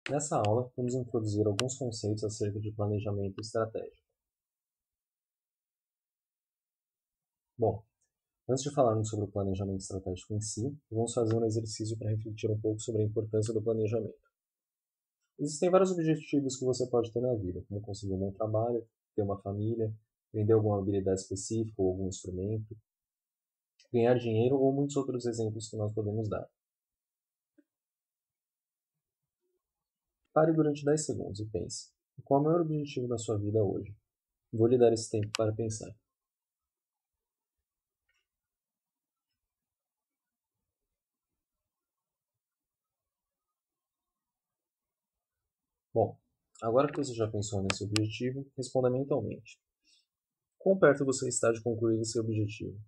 Nessa aula, vamos introduzir alguns conceitos acerca de planejamento estratégico. Bom, antes de falarmos sobre o planejamento estratégico em si, vamos fazer um exercício para refletir um pouco sobre a importância do planejamento. Existem vários objetivos que você pode ter na vida, como conseguir um bom trabalho, ter uma família, aprender alguma habilidade específica ou algum instrumento, ganhar dinheiro ou muitos outros exemplos que nós podemos dar. Pare durante 10 segundos e pense: qual é o maior objetivo da sua vida hoje? Vou lhe dar esse tempo para pensar. Bom, agora que você já pensou nesse objetivo, responda mentalmente. Quão perto você está de concluir esse objetivo? O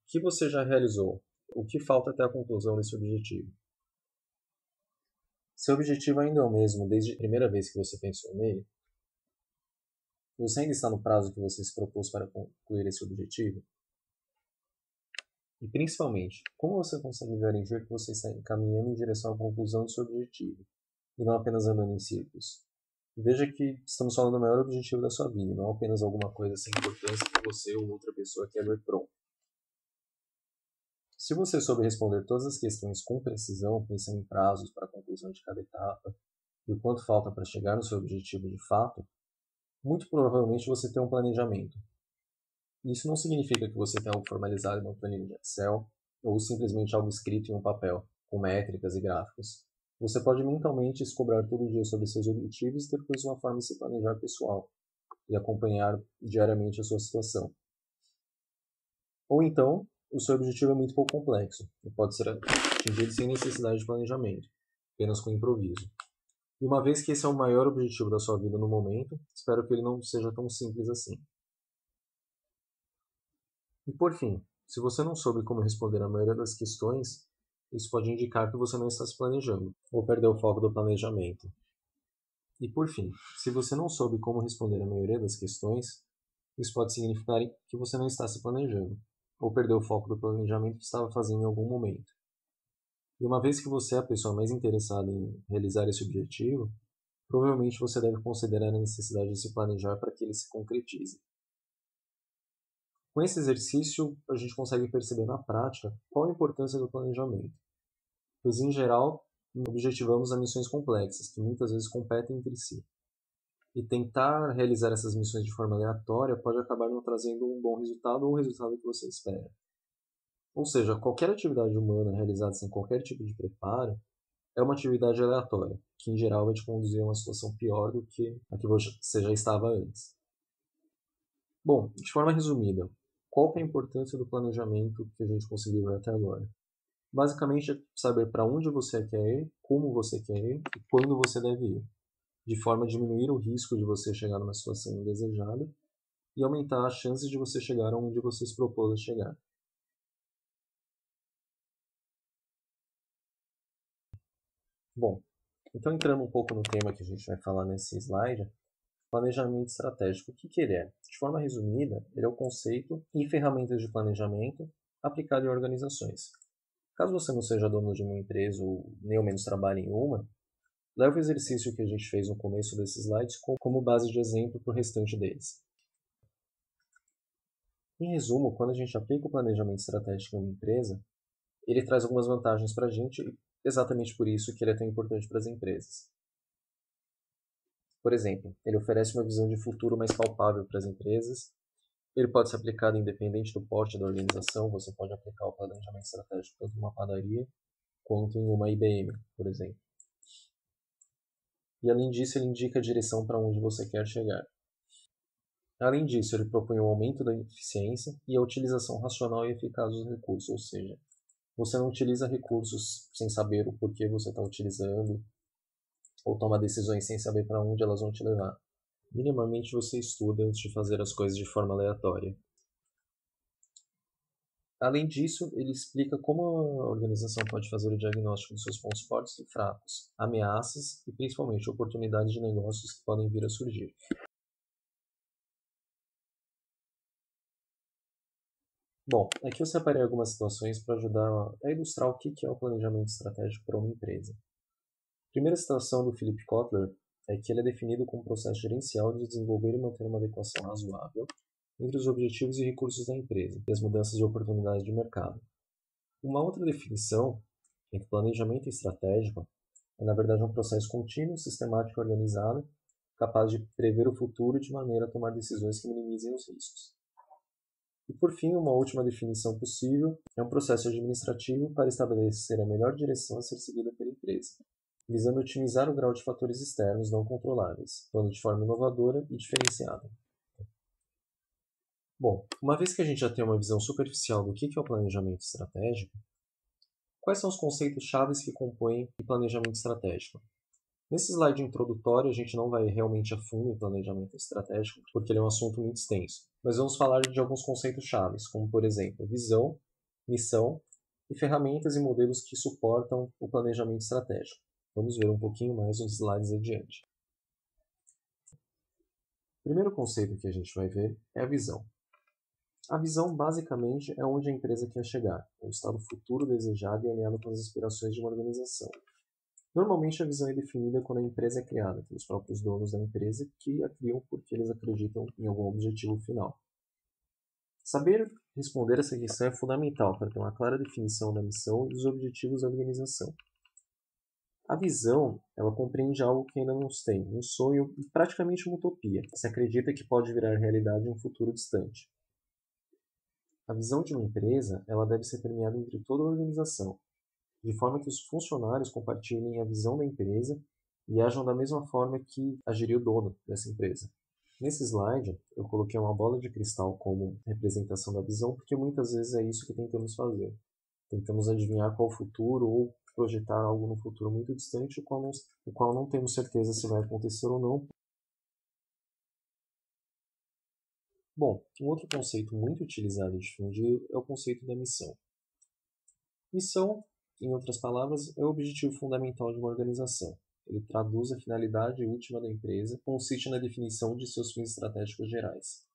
que você já realizou? O que falta até a conclusão desse objetivo? Seu objetivo ainda é o mesmo desde a primeira vez que você pensou nele? Você ainda está no prazo que você se propôs para concluir esse objetivo? E principalmente, como você consegue garantir que você está caminhando em direção à conclusão do seu objetivo, e não apenas andando em círculos? Veja que estamos falando do maior objetivo da sua vida, não apenas alguma coisa sem importância que você ou outra pessoa quer ver pronto. Se você souber responder todas as questões com precisão, pensando em prazos para a conclusão de cada etapa e o quanto falta para chegar no seu objetivo de fato, muito provavelmente você tem um planejamento. Isso não significa que você tem algo formalizado em uma planilha de Excel ou simplesmente algo escrito em um papel, com métricas e gráficos. Você pode mentalmente se cobrar todo dia sobre seus objetivos e ter depois uma forma de se planejar pessoal e acompanhar diariamente a sua situação. Ou então, o seu objetivo é muito pouco complexo e pode ser atingido sem necessidade de planejamento, apenas com improviso. E uma vez que esse é o maior objetivo da sua vida no momento, espero que ele não seja tão simples assim. E por fim, se você não soube como responder a maioria das questões, isso pode indicar que você não está se planejando ou perdeu o foco do planejamento. E por fim, se você não soube como responder a maioria das questões, isso pode significar que você não está se planejando ou perdeu o foco do planejamento que estava fazendo em algum momento. E uma vez que você é a pessoa mais interessada em realizar esse objetivo, provavelmente você deve considerar a necessidade de se planejar para que ele se concretize. Com esse exercício, a gente consegue perceber na prática qual a importância do planejamento, pois, em geral, objetivamos a missões complexas, que muitas vezes competem entre si. E tentar realizar essas missões de forma aleatória pode acabar não trazendo um bom resultado ou o resultado que você espera. Ou seja, qualquer atividade humana realizada sem qualquer tipo de preparo é uma atividade aleatória, que em geral vai te conduzir a uma situação pior do que a que você já estava antes. Bom, de forma resumida, qual que é a importância do planejamento que a gente conseguiu ver até agora? Basicamente é saber para onde você quer ir, como você quer ir e quando você deve ir, de forma a diminuir o risco de você chegar numa situação indesejada e aumentar as chances de você chegar onde você se propôs a chegar. Bom, então entrando um pouco no tema que a gente vai falar nesse slide, planejamento estratégico, o que ele é? De forma resumida, ele é o conceito e ferramentas de planejamento aplicado em organizações. Caso você não seja dono de uma empresa ou nem ao menos trabalhe em uma, leve o exercício que a gente fez no começo desses slides como base de exemplo para o restante deles. Em resumo, quando a gente aplica o planejamento estratégico em uma empresa, ele traz algumas vantagens para a gente e exatamente por isso que ele é tão importante para as empresas. Por exemplo, ele oferece uma visão de futuro mais palpável para as empresas. Ele pode ser aplicado independente do porte da organização. Você pode aplicar o planejamento estratégico tanto em uma padaria quanto em uma IBM, por exemplo. E além disso, ele indica a direção para onde você quer chegar. Além disso, ele propõe o aumento da eficiência e a utilização racional e eficaz dos recursos, ou seja, você não utiliza recursos sem saber o porquê você está utilizando ou toma decisões sem saber para onde elas vão te levar. Minimamente você estuda antes de fazer as coisas de forma aleatória. Além disso, ele explica como a organização pode fazer o diagnóstico dos seus pontos fortes e fracos, ameaças e principalmente oportunidades de negócios que podem vir a surgir. Bom, aqui eu separei algumas situações para ajudar a ilustrar o que é o planejamento estratégico para uma empresa. Primeira citação do Philip Kotler é que ele é definido como um processo gerencial de desenvolver e manter uma adequação razoável entre os objetivos e recursos da empresa e as mudanças de oportunidades de mercado. Uma outra definição é que o planejamento estratégico é, na verdade, um processo contínuo, sistemático e organizado, capaz de prever o futuro de maneira a tomar decisões que minimizem os riscos. E, por fim, uma última definição possível é um processo administrativo para estabelecer a melhor direção a ser seguida pela empresa, visando otimizar o grau de fatores externos não controláveis, atuando de forma inovadora e diferenciada. Bom, uma vez que a gente já tem uma visão superficial do que é o planejamento estratégico, quais são os conceitos chaves que compõem o planejamento estratégico? Nesse slide introdutório, a gente não vai realmente a fundo em planejamento estratégico, porque ele é um assunto muito extenso, mas vamos falar de alguns conceitos chaves, como, por exemplo, visão, missão e ferramentas e modelos que suportam o planejamento estratégico. Vamos ver um pouquinho mais nos slides adiante. O primeiro conceito que a gente vai ver é a visão. A visão, basicamente, é onde a empresa quer chegar, o estado futuro desejado e alinhado com as aspirações de uma organização. Normalmente, a visão é definida quando a empresa é criada pelos próprios donos da empresa, que a criam porque eles acreditam em algum objetivo final. Saber responder essa questão é fundamental para ter uma clara definição da missão e dos objetivos da organização. A visão, ela compreende algo que ainda não se tem, um sonho e praticamente uma utopia. Se acredita que pode virar realidade em um futuro distante. A visão de uma empresa, ela deve ser permeada entre toda a organização, de forma que os funcionários compartilhem a visão da empresa e ajam da mesma forma que agiria o dono dessa empresa. Nesse slide, eu coloquei uma bola de cristal como representação da visão, porque muitas vezes é isso que tentamos fazer. Tentamos adivinhar qual o futuro ou projetar algo no futuro muito distante, o qual não temos certeza se vai acontecer ou não. Bom, um outro conceito muito utilizado e difundido é o conceito da missão. Missão, em outras palavras, é o objetivo fundamental de uma organização. Ele traduz a finalidade última da empresa, consiste na definição de seus fins estratégicos gerais.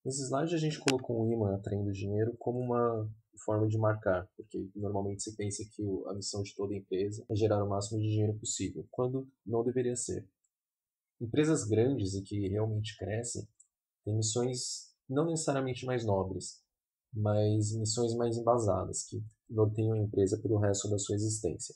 Nesse slide a gente colocou um imã atraindo dinheiro como uma forma de marcar, porque normalmente se pensa que a missão de toda empresa é gerar o máximo de dinheiro possível, quando não deveria ser. Empresas grandes e que realmente crescem têm missões não necessariamente mais nobres, mas missões mais embasadas, que norteiam a empresa pelo resto da sua existência.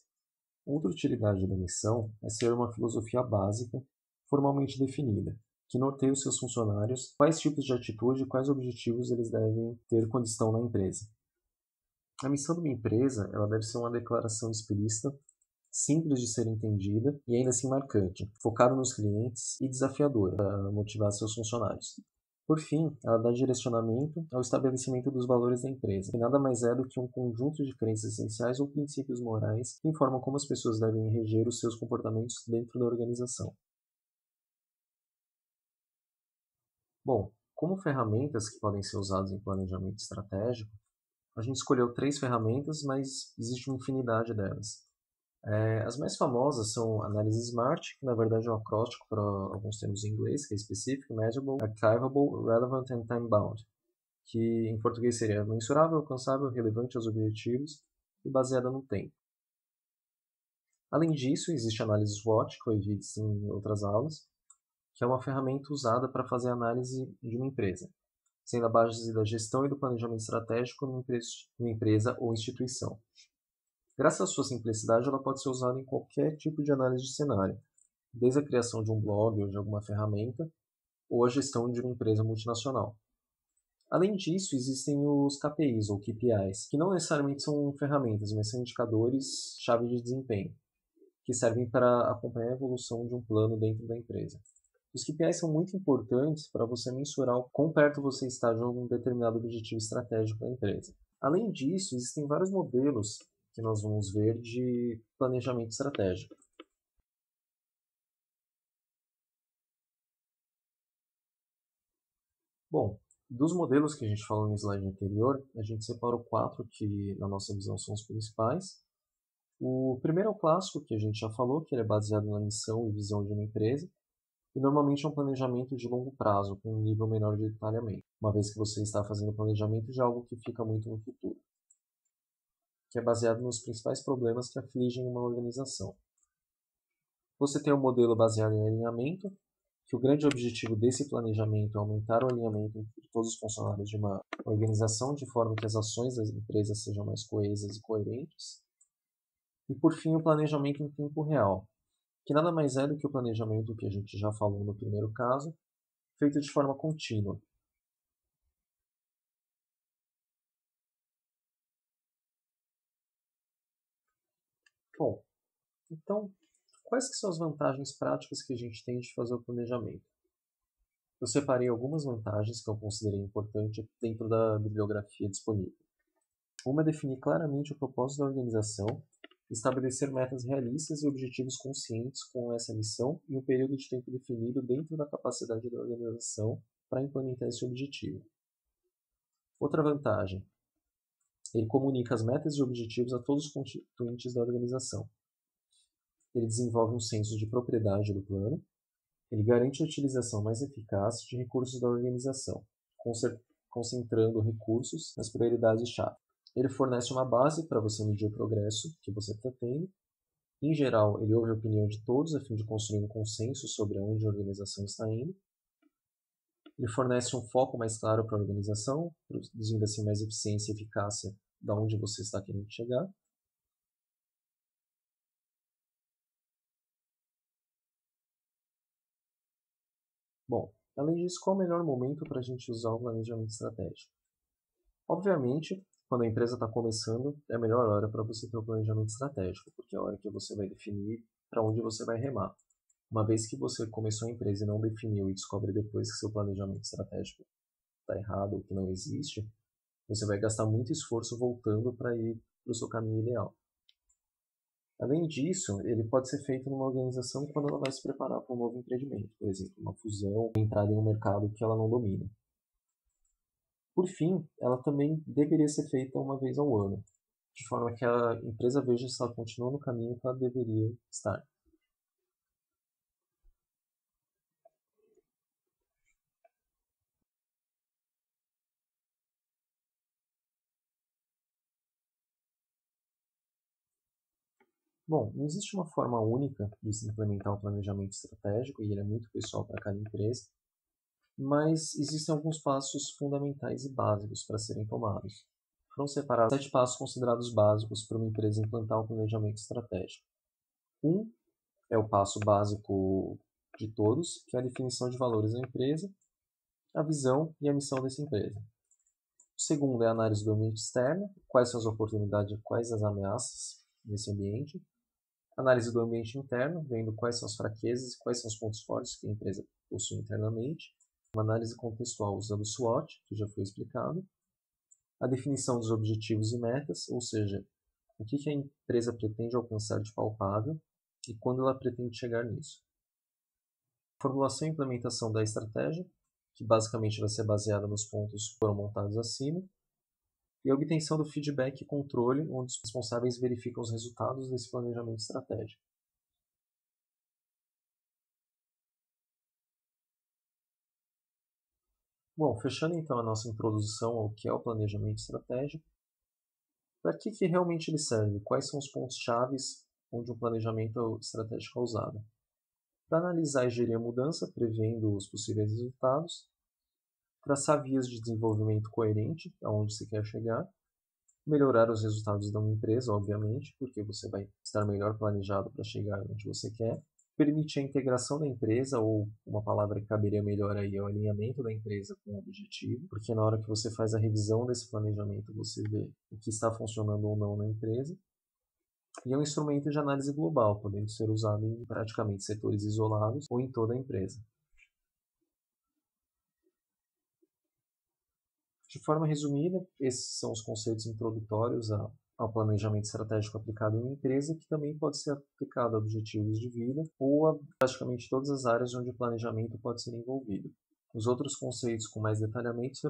Outra utilidade da missão é ser uma filosofia básica, formalmente definida, que norteia os seus funcionários quais tipos de atitude e quais objetivos eles devem ter quando estão na empresa. A missão de uma empresa ela deve ser uma declaração explícita, simples de ser entendida e ainda assim marcante, focada nos clientes e desafiadora para motivar seus funcionários. Por fim, ela dá direcionamento ao estabelecimento dos valores da empresa, que nada mais é do que um conjunto de crenças essenciais ou princípios morais que informam como as pessoas devem reger os seus comportamentos dentro da organização. Bom, como ferramentas que podem ser usadas em planejamento estratégico, a gente escolheu 3 ferramentas, mas existe uma infinidade delas. As mais famosas são análise SMART, que na verdade é um acróstico para alguns termos em inglês, que é específico, measurable, archivable, relevant and time-bound, que em português seria mensurável, alcançável, relevante aos objetivos e baseada no tempo. Além disso, existe a análise SWOT, que foi vista em outras aulas, que é uma ferramenta usada para fazer análise de uma empresa, sendo a base da gestão e do planejamento estratégico numa empresa ou instituição. Graças à sua simplicidade, ela pode ser usada em qualquer tipo de análise de cenário, desde a criação de um blog ou de alguma ferramenta, ou a gestão de uma empresa multinacional. Além disso, existem os KPIs, ou KPIs, que não necessariamente são ferramentas, mas são indicadores-chave de desempenho, que servem para acompanhar a evolução de um plano dentro da empresa. Os KPIs são muito importantes para você mensurar o quão perto você está de um determinado objetivo estratégico da empresa. Além disso, existem vários modelos que nós vamos ver de planejamento estratégico. Bom, dos modelos que a gente falou no slide anterior, a gente separou 4 que, na nossa visão, são os principais. O primeiro é o clássico, que a gente já falou, que ele é baseado na missão e visão de uma empresa, e normalmente é um planejamento de longo prazo, com um nível menor de detalhamento, uma vez que você está fazendo planejamento de algo que fica muito no futuro, que é baseado nos principais problemas que afligem uma organização. Você tem um modelo baseado em alinhamento, que o grande objetivo desse planejamento é aumentar o alinhamento entre todos os funcionários de uma organização, de forma que as ações das empresas sejam mais coesas e coerentes. E, por fim, o planejamento em tempo real, que nada mais é do que o planejamento que a gente já falou no primeiro caso, feito de forma contínua. Bom, então, quais que são as vantagens práticas que a gente tem de fazer o planejamento? Eu separei algumas vantagens que eu considerei importantes dentro da bibliografia disponível. Uma é definir claramente o propósito da organização, estabelecer metas realistas e objetivos conscientes com essa missão e um período de tempo definido dentro da capacidade da organização para implementar esse objetivo. Outra vantagem, ele comunica as metas e objetivos a todos os constituintes da organização. Ele desenvolve um senso de propriedade do plano. Ele garante a utilização mais eficaz de recursos da organização, concentrando recursos nas prioridades-chave. Ele fornece uma base para você medir o progresso que você está tendo. Em geral, ele ouve a opinião de todos a fim de construir um consenso sobre aonde a organização está indo. Ele fornece um foco mais claro para a organização, produzindo assim mais eficiência e eficácia de onde você está querendo chegar. Bom, além disso, qual é o melhor momento para a gente usar o planejamento estratégico? Obviamente, quando a empresa está começando, é a melhor hora para você ter o planejamento estratégico, porque é a hora que você vai definir para onde você vai remar. Uma vez que você começou a empresa e não definiu e descobre depois que seu planejamento estratégico está errado ou que não existe, você vai gastar muito esforço voltando para ir para o seu caminho ideal. Além disso, ele pode ser feito numa organização quando ela vai se preparar para um novo empreendimento, por exemplo, uma fusão, ou entrada em um mercado que ela não domina. Por fim, ela também deveria ser feita uma vez ao ano, de forma que a empresa veja se ela continua no caminho que ela deveria estar. Bom, não existe uma forma única de se implementar o planejamento estratégico, e ele é muito pessoal para cada empresa, mas existem alguns passos fundamentais e básicos para serem tomados. Foram separados 7 passos considerados básicos para uma empresa implantar o planejamento estratégico. Um é o passo básico de todos, que é a definição de valores da empresa, a visão e a missão dessa empresa. O segundo é a análise do ambiente externo, quais são as oportunidades e quais as ameaças nesse ambiente. Análise do ambiente interno, vendo quais são as fraquezas e quais são os pontos fortes que a empresa possui internamente. Uma análise contextual usando o SWOT, que já foi explicado. A definição dos objetivos e metas, ou seja, o que a empresa pretende alcançar de palpável e quando ela pretende chegar nisso. Formulação e implementação da estratégia, que basicamente vai ser baseada nos pontos que foram montados acima. E a obtenção do feedback e controle, onde os responsáveis verificam os resultados desse planejamento estratégico. Bom, fechando então a nossa introdução ao que é o planejamento estratégico, para que realmente ele serve? Quais são os pontos chaves onde um planejamento estratégico é usado? Para analisar e gerir a mudança, prevendo os possíveis resultados, traçar vias de desenvolvimento coerente aonde se quer chegar, melhorar os resultados da uma empresa, obviamente, porque você vai estar melhor planejado para chegar onde você quer, permite a integração da empresa, ou uma palavra que caberia melhor aí é o alinhamento da empresa com o objetivo, porque na hora que você faz a revisão desse planejamento, você vê o que está funcionando ou não na empresa. E é um instrumento de análise global, podendo ser usado em praticamente setores isolados ou em toda a empresa. De forma resumida, esses são os conceitos introdutórios ao planejamento estratégico aplicado em uma empresa, que também pode ser aplicado a objetivos de vida ou a praticamente todas as áreas onde o planejamento pode ser envolvido. Os outros conceitos com mais detalhamento